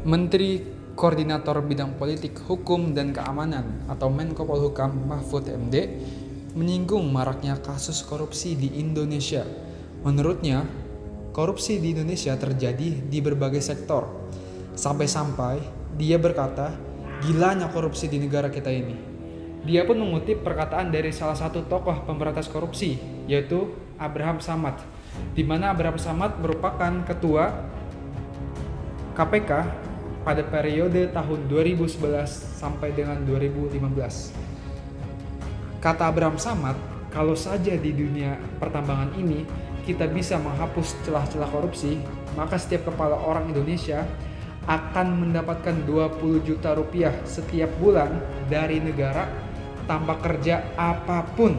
Menteri Koordinator Bidang Politik, Hukum, dan Keamanan atau Menko Polhukam Mahfud MD menyinggung maraknya kasus korupsi di Indonesia. Menurutnya, korupsi di Indonesia terjadi di berbagai sektor. Sampai-sampai dia berkata, gilanya korupsi di negara kita ini. Dia pun mengutip perkataan dari salah satu tokoh pemberantas korupsi, yaitu Abraham Samad, di mana Abraham Samad merupakan ketua KPK pada periode tahun 2011 sampai dengan 2015. Kata Abraham Samad, kalau saja di dunia pertambangan ini kita bisa menghapus celah-celah korupsi, maka setiap kepala orang Indonesia akan mendapatkan 20 juta rupiah setiap bulan dari negara tanpa kerja apapun.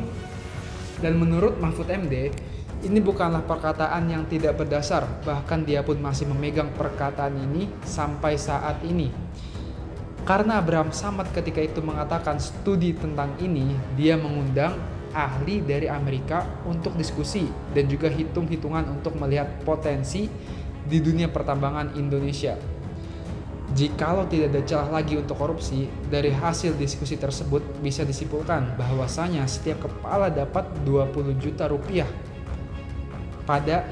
Dan menurut Mahfud MD, ini bukanlah perkataan yang tidak berdasar, bahkan dia pun masih memegang perkataan ini sampai saat ini. Karena Abraham Samad ketika itu mengatakan studi tentang ini, dia mengundang ahli dari Amerika untuk diskusi dan juga hitung-hitungan untuk melihat potensi di dunia pertambangan Indonesia. Jikalau tidak ada celah lagi untuk korupsi, dari hasil diskusi tersebut bisa disimpulkan bahwasanya setiap kepala dapat 20 juta rupiah pada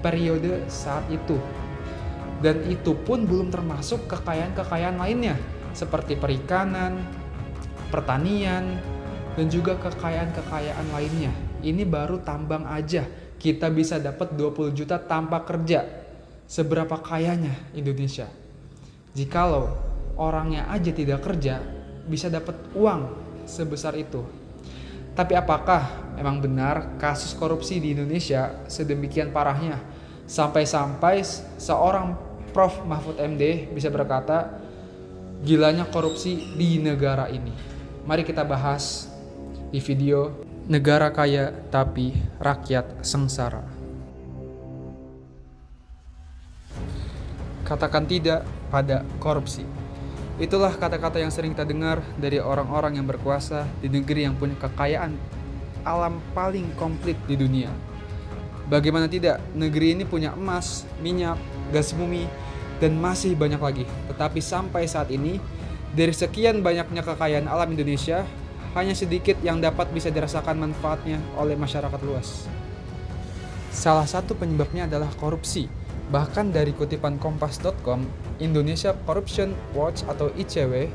periode saat itu. Dan itu pun belum termasuk kekayaan-kekayaan lainnya seperti perikanan, pertanian, dan juga kekayaan-kekayaan lainnya. Ini baru tambang aja kita bisa dapat 20 juta tanpa kerja. Seberapa kayanya Indonesia? Jikalau orangnya aja tidak kerja, bisa dapat uang sebesar itu. Tapi apakah memang benar kasus korupsi di Indonesia sedemikian parahnya? Sampai-sampai seorang Prof. Mahfud MD bisa berkata, gilanya korupsi di negara ini. Mari kita bahas di video Negara Kaya Tapi Rakyat Sengsara. Katakan tidak pada korupsi. Itulah kata-kata yang sering kita dengar dari orang-orang yang berkuasa di negeri yang punya kekayaan alam paling komplit di dunia. Bagaimana tidak, negeri ini punya emas, minyak, gas bumi, dan masih banyak lagi. Tetapi sampai saat ini, dari sekian banyaknya kekayaan alam Indonesia, hanya sedikit yang dapat bisa dirasakan manfaatnya oleh masyarakat luas. Salah satu penyebabnya adalah korupsi. Bahkan dari kutipan kompas.com, Indonesia Corruption Watch atau ICW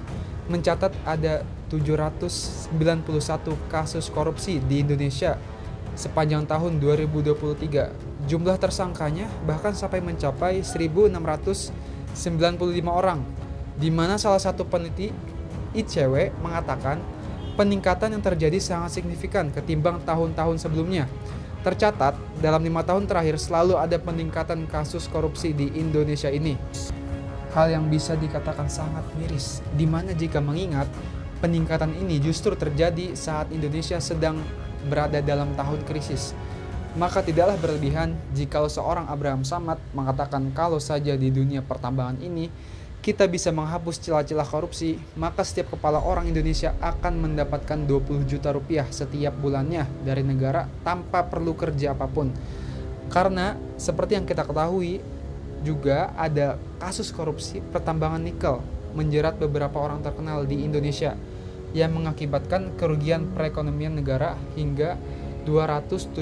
mencatat ada 791 kasus korupsi di Indonesia sepanjang tahun 2023. Jumlah tersangkanya bahkan sampai mencapai 1.695 orang, di mana salah satu peneliti ICW mengatakan peningkatan yang terjadi sangat signifikan ketimbang tahun-tahun sebelumnya. Tercatat, dalam 5 tahun terakhir selalu ada peningkatan kasus korupsi di Indonesia ini. Hal yang bisa dikatakan sangat miris, di mana jika mengingat peningkatan ini justru terjadi saat Indonesia sedang berada dalam tahun krisis. Maka tidaklah berlebihan jika seorang Abraham Samad mengatakan kalau saja di dunia pertambangan ini kita bisa menghapus celah-celah korupsi, maka setiap kepala orang Indonesia akan mendapatkan 20 juta rupiah setiap bulannya dari negara tanpa perlu kerja apapun. Karena seperti yang kita ketahui, juga ada kasus korupsi pertambangan nikel menjerat beberapa orang terkenal di Indonesia yang mengakibatkan kerugian perekonomian negara hingga 271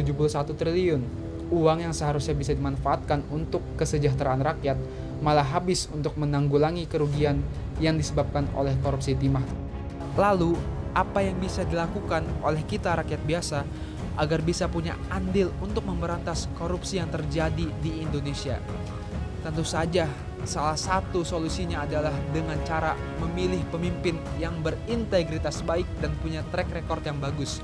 triliun. Uang yang seharusnya bisa dimanfaatkan untuk kesejahteraan rakyat malah habis untuk menanggulangi kerugian yang disebabkan oleh korupsi timah. Lalu, apa yang bisa dilakukan oleh kita rakyat biasa agar bisa punya andil untuk memberantas korupsi yang terjadi di Indonesia? Tentu saja, salah satu solusinya adalah dengan cara memilih pemimpin yang berintegritas baik dan punya track record yang bagus.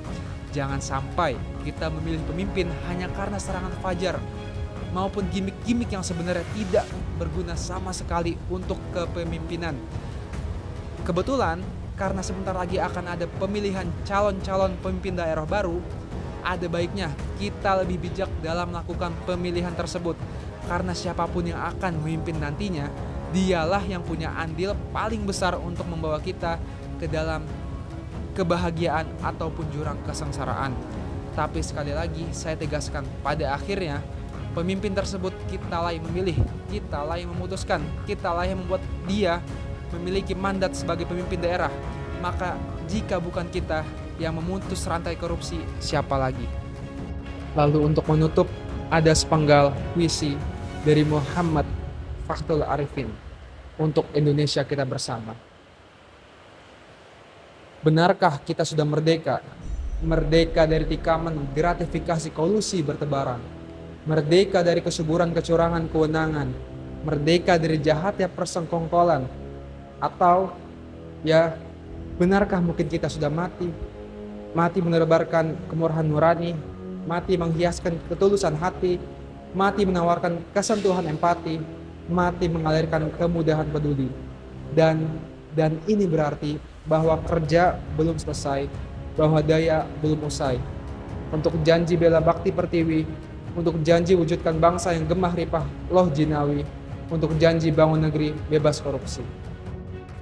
Jangan sampai kita memilih pemimpin hanya karena serangan fajar maupun gimmick-gimmick yang sebenarnya tidak berguna sama sekali untuk kepemimpinan. Kebetulan, karena sebentar lagi akan ada pemilihan calon-calon pemimpin daerah baru, ada baiknya kita lebih bijak dalam melakukan pemilihan tersebut. Karena siapapun yang akan memimpin nantinya, dialah yang punya andil paling besar untuk membawa kita ke dalam kebahagiaan ataupun jurang kesengsaraan. Tapi sekali lagi saya tegaskan, pada akhirnya Pemimpin tersebut kitalah yang memilih, kitalah yang memutuskan, kitalah yang membuat dia memiliki mandat sebagai pemimpin daerah. Maka jika bukan kita yang memutus rantai korupsi, siapa lagi? Lalu untuk menutup, ada sepenggal puisi dari Muhammad Fathul Arifin untuk Indonesia kita bersama. Benarkah kita sudah merdeka? Merdeka dari tikaman gratifikasi kolusi bertebaran. Merdeka dari kesuburan kecurangan kewenangan. Merdeka dari jahatnya persengkongkolan. Atau ya, benarkah mungkin kita sudah mati? Mati menebarkan kemurahan nurani, mati menghiaskan ketulusan hati, mati menawarkan kesentuhan empati, mati mengalirkan kemudahan peduli. Dan ini berarti bahwa kerja belum selesai, bahwa daya belum usai. Untuk janji bela bakti pertiwi, untuk janji wujudkan bangsa yang gemah ripah loh jinawi, untuk janji bangun negeri bebas korupsi.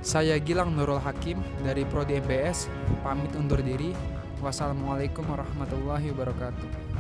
Saya Gilang Nurul Hakim dari Prodi MBS, pamit undur diri. Wassalamualaikum warahmatullahi wabarakatuh.